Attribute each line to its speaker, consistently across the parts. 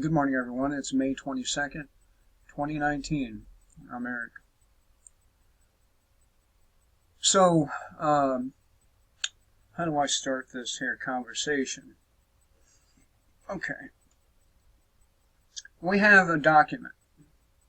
Speaker 1: Good morning, everyone. It's May 22nd, 2019. I'm Eric. So, how do I start this here conversation? Okay. We have a document.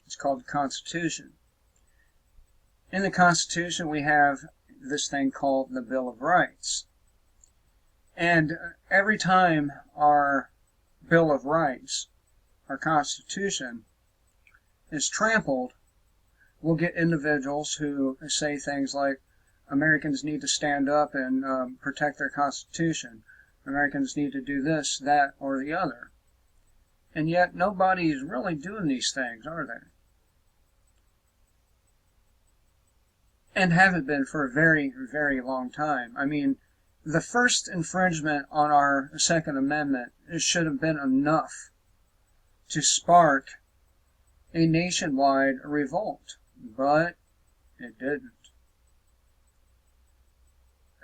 Speaker 1: It's called the Constitution. In the Constitution, we have this thing called the Bill of Rights. And every time our Bill of Rights, our Constitution, is trampled, we'll get individuals who say things like, Americans need to stand up and protect their Constitution. Americans need to do this, that, or the other. And yet nobody's really doing these things, are they? And haven't been for a very, very long time. I mean, the first infringement on our Second Amendment should have been enough to spark a nationwide revolt, but it didn't.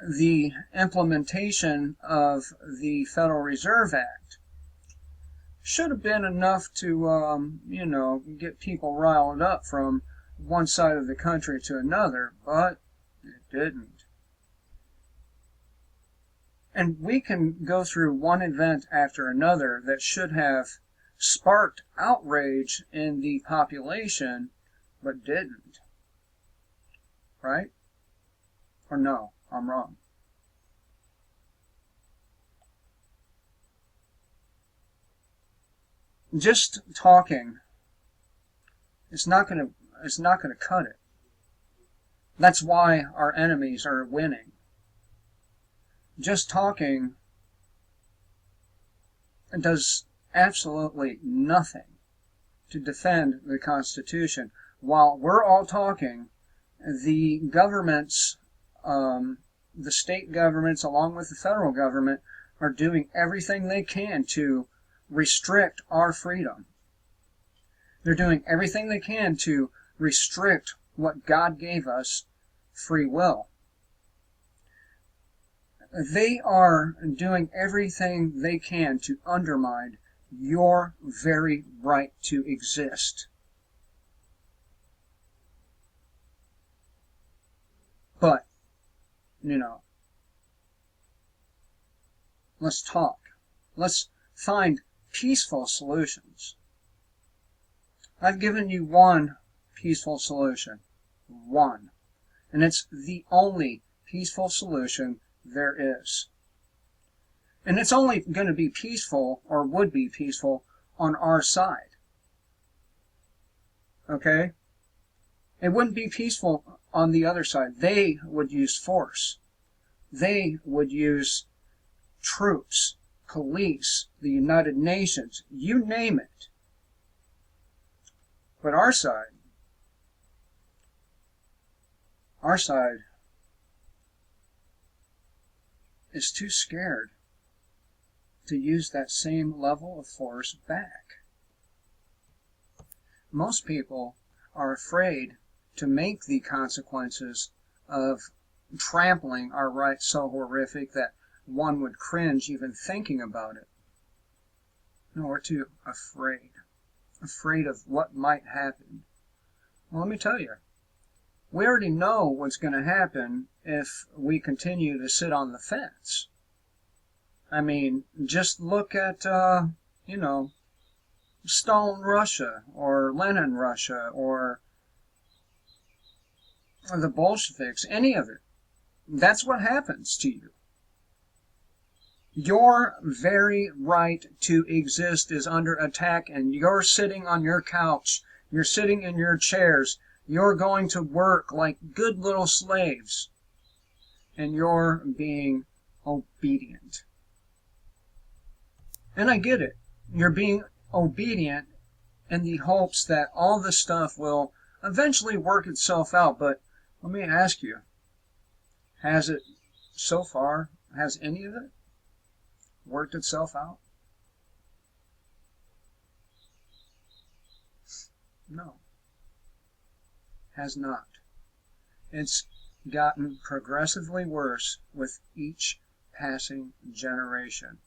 Speaker 1: The implementation of the Federal Reserve Act should have been enough to, get people riled up from one side of the country to another, but it didn't. And we can go through one event after another that should have sparked outrage in the population, but didn't. Right? Or no, I'm wrong. Just talking it's not going to cut it. That's why our enemies are winning. Just talking does absolutely nothing to defend the Constitution. While we're all talking, the governments, the state governments, along with the federal government, are doing everything they can to restrict our freedom. They're doing everything they can to restrict what God gave us, free will. They are doing everything they can to undermine your very right to exist. But, let's talk. Let's find peaceful solutions. I've given you one peaceful solution. One. And it's the only peaceful solution there is. And it's only going to be peaceful, or would be peaceful, on our side. Okay? It wouldn't be peaceful on the other side. They would use force. They would use troops, police, the United Nations, you name it. But our side is too scared to use that same level of force back. Most people are afraid to make the consequences of trampling our rights so horrific that one would cringe even thinking about it. No, we're too afraid. Afraid of what might happen. Well, let me tell you, we already know what's going to happen if we continue to sit on the fence. I mean, just look at, Stalin Russia, or Lenin Russia, or the Bolsheviks, any of it. That's what happens to you. Your very right to exist is under attack, and you're sitting on your couch, you're sitting in your chairs, you're going to work like good little slaves, and you're being obedient. And I get it. You're being obedient in the hopes that all this stuff will eventually work itself out, but let me ask you, has it so far, has any of it worked itself out? No. Has not. It's gotten progressively worse with each passing generation.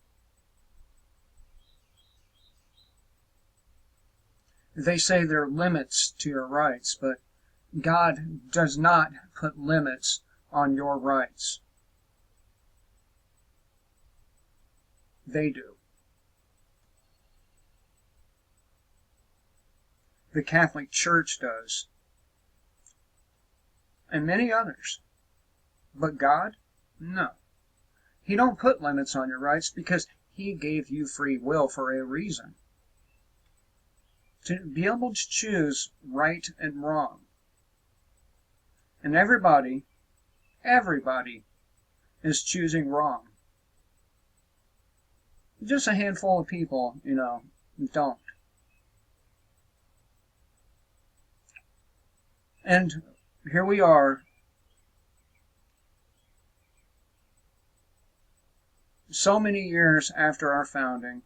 Speaker 1: They say there are limits to your rights, but God does not put limits on your rights. They do. The Catholic Church does. And many others. But God? No. He don't put limits on your rights because He gave you free will for a reason. To be able to choose right and wrong. And everybody is choosing wrong. Just a handful of people, don't. And here we are, so many years after our founding.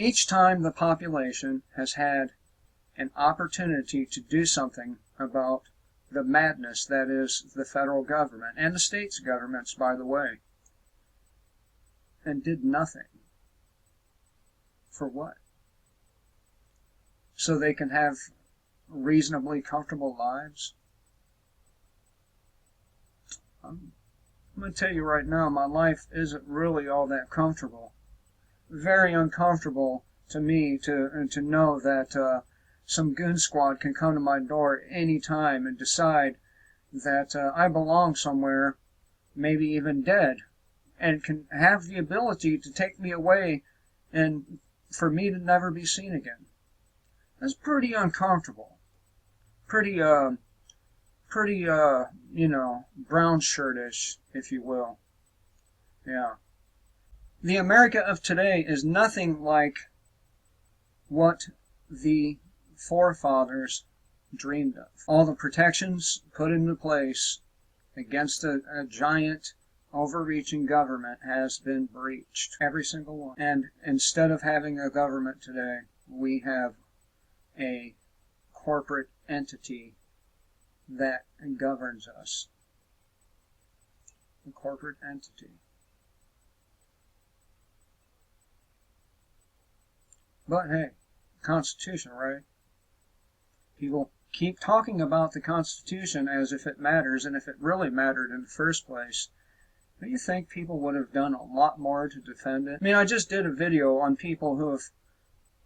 Speaker 1: Each time the population has had an opportunity to do something about the madness that is the federal government, and the states' governments, by the way, and did nothing. For what? So they can have reasonably comfortable lives? I'm going to tell you right now, my life isn't really all that comfortable. Very uncomfortable to me to know that some goon squad can come to my door any time and decide that I belong somewhere, maybe even dead, and can have the ability to take me away and for me to never be seen again. That's pretty uncomfortable. Pretty brown shirtish, if you will. Yeah. The America of today is nothing like what the forefathers dreamed of. All the protections put into place against a giant, overreaching government has been breached. Every single one. And instead of having a government today, we have a corporate entity that governs us. A corporate entity. But hey, Constitution, right? People keep talking about the Constitution as if it matters, and if it really mattered in the first place, do you think people would have done a lot more to defend it? I mean, I just did a video on people who have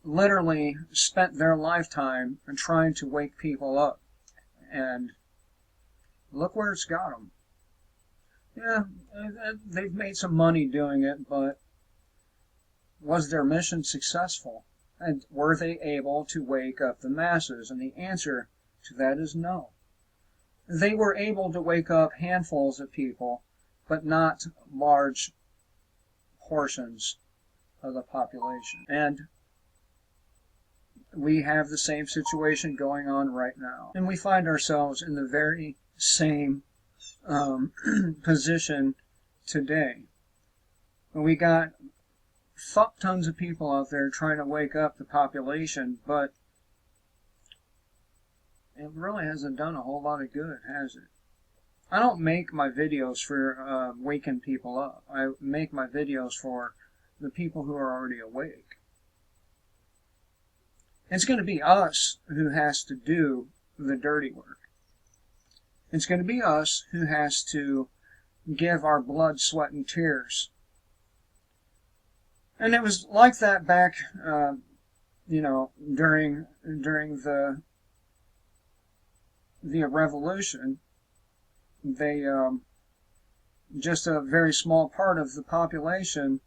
Speaker 1: literally spent their lifetime trying to wake people up, and look where it's got them. Yeah, they've made some money doing it, but was their mission successful? And were they able to wake up the masses? And the answer to that is no. They were able to wake up handfuls of people, but not large portions of the population. And we have the same situation going on right now. And we find ourselves in the very same position today. We got fuck tons of people out there trying to wake up the population, but it really hasn't done a whole lot of good, has it? I don't make my videos for waking people up. I make my videos for the people who are already awake. It's going to be us who has to do the dirty work. It's going to be us who has to give our blood, sweat, and tears. And it was like that back, during the revolution. They, just a very small part of the population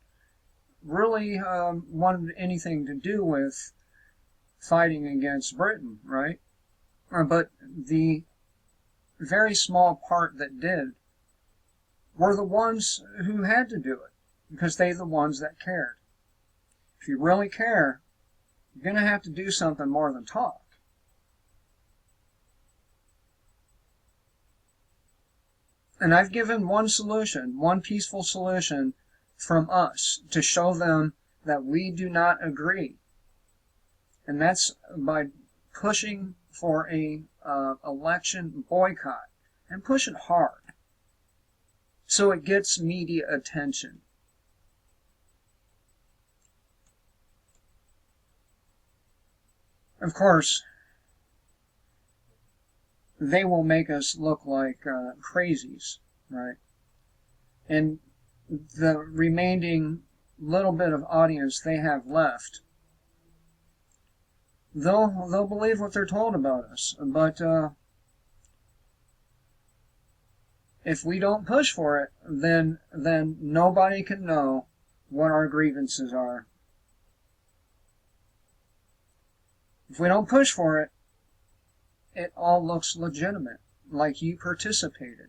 Speaker 1: really wanted anything to do with fighting against Britain, right? But the very small part that did were the ones who had to do it, because they're the ones that cared. If you really care, you're going to have to do something more than talk. And I've given one solution, one peaceful solution from us to show them that we do not agree. And that's by pushing for a election boycott, and push it hard so it gets media attention. Of course, they will make us look like crazies, right? And the remaining little bit of audience they have left, they'll believe what they're told about us. But if we don't push for it, then nobody can know what our grievances are. If we don't push for it, it all looks legitimate, like you participated.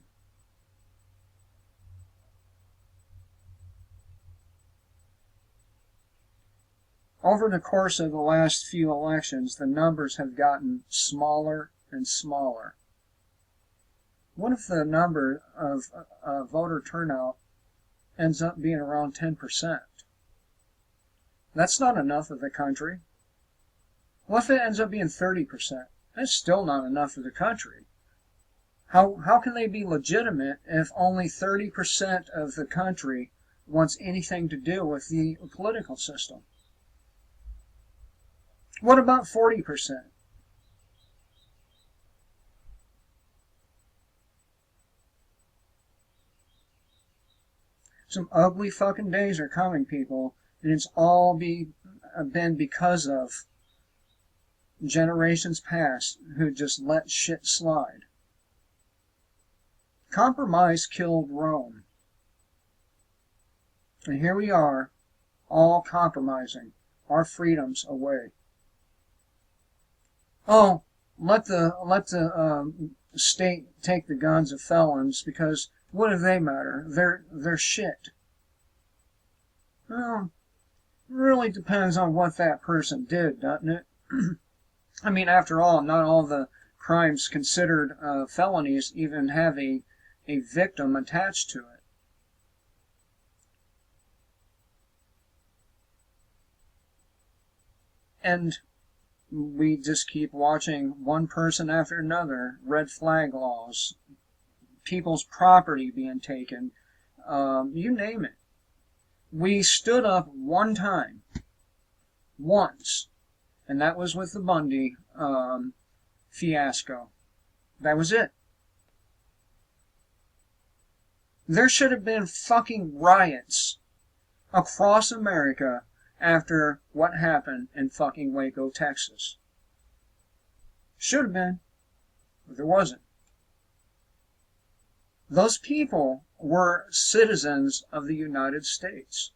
Speaker 1: Over the course of the last few elections, the numbers have gotten smaller and smaller. What if the number of voter turnout ends up being around 10%? That's not enough of the country. What if it ends up being 30%? That's still not enough for the country. How can they be legitimate if only 30% of the country wants anything to do with the political system? What about 40%? Some ugly fucking days are coming, people, and it's all been because of generations past who just let shit slide. Compromise killed Rome. And here we are, all compromising our freedoms away. Oh, let the state take the guns of felons, because what do they matter? They're shit. Well, it really depends on what that person did, doesn't it? I mean, after all, not all the crimes considered felonies even have a victim attached to it. And we just keep watching one person after another, red flag laws, people's property being taken, you name it. We stood up one time, once, and that was with the Bundy fiasco. That was it. There should have been fucking riots across America after what happened in fucking Waco, Texas. Should have been, but there wasn't. Those people were citizens of the United States.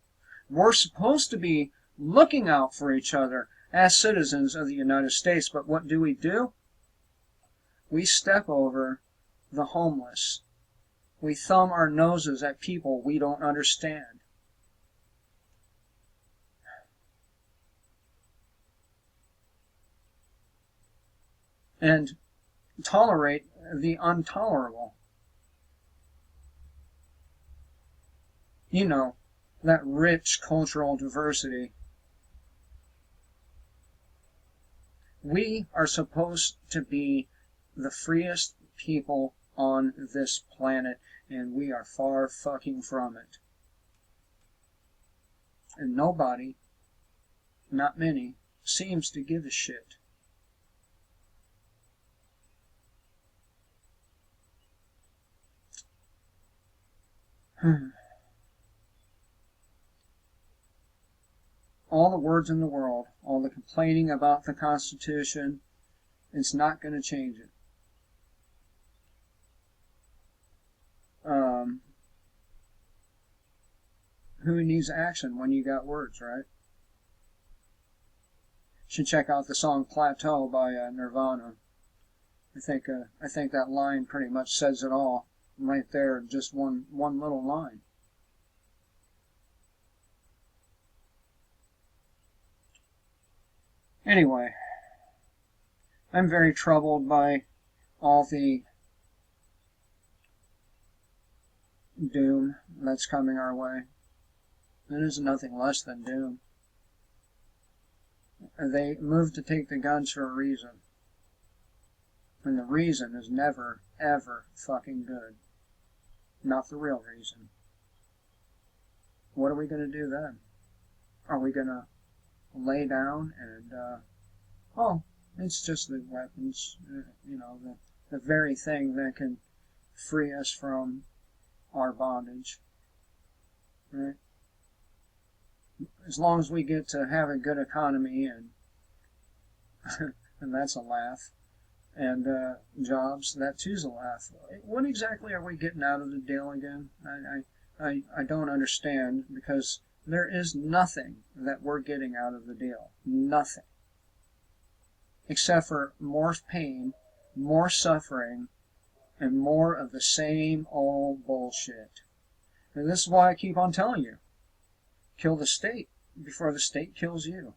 Speaker 1: We're supposed to be looking out for each other as citizens of the United States, but what do? We step over the homeless. We thumb our noses at people we don't understand. And tolerate the intolerable. You know, that rich cultural diversity. We are supposed to be the freest people on this planet, and we are far fucking from it. And nobody, not many, seems to give a shit. All the words in the world, all the complaining about the Constitution, it's not going to change it. Who needs action when you got words, right? Should check out the song Plateau by Nirvana. I think that line pretty much says it all right there, just one little line. Anyway, I'm very troubled by all the doom that's coming our way. It is nothing less than doom. They moved to take the guns for a reason. And the reason is never, ever fucking good. Not the real reason. What are we going to do then? Are we going to lay down and, oh, It's just the weapons, the very thing that can free us from our bondage, right? As long as we get to have a good economy and and that's a laugh, and jobs, that too's a laugh. What exactly are we getting out of the deal again? I don't understand, because there is nothing that we're getting out of the deal. Nothing. Except for more pain, more suffering, and more of the same old bullshit. And this is why I keep on telling you, kill the state before the state kills you.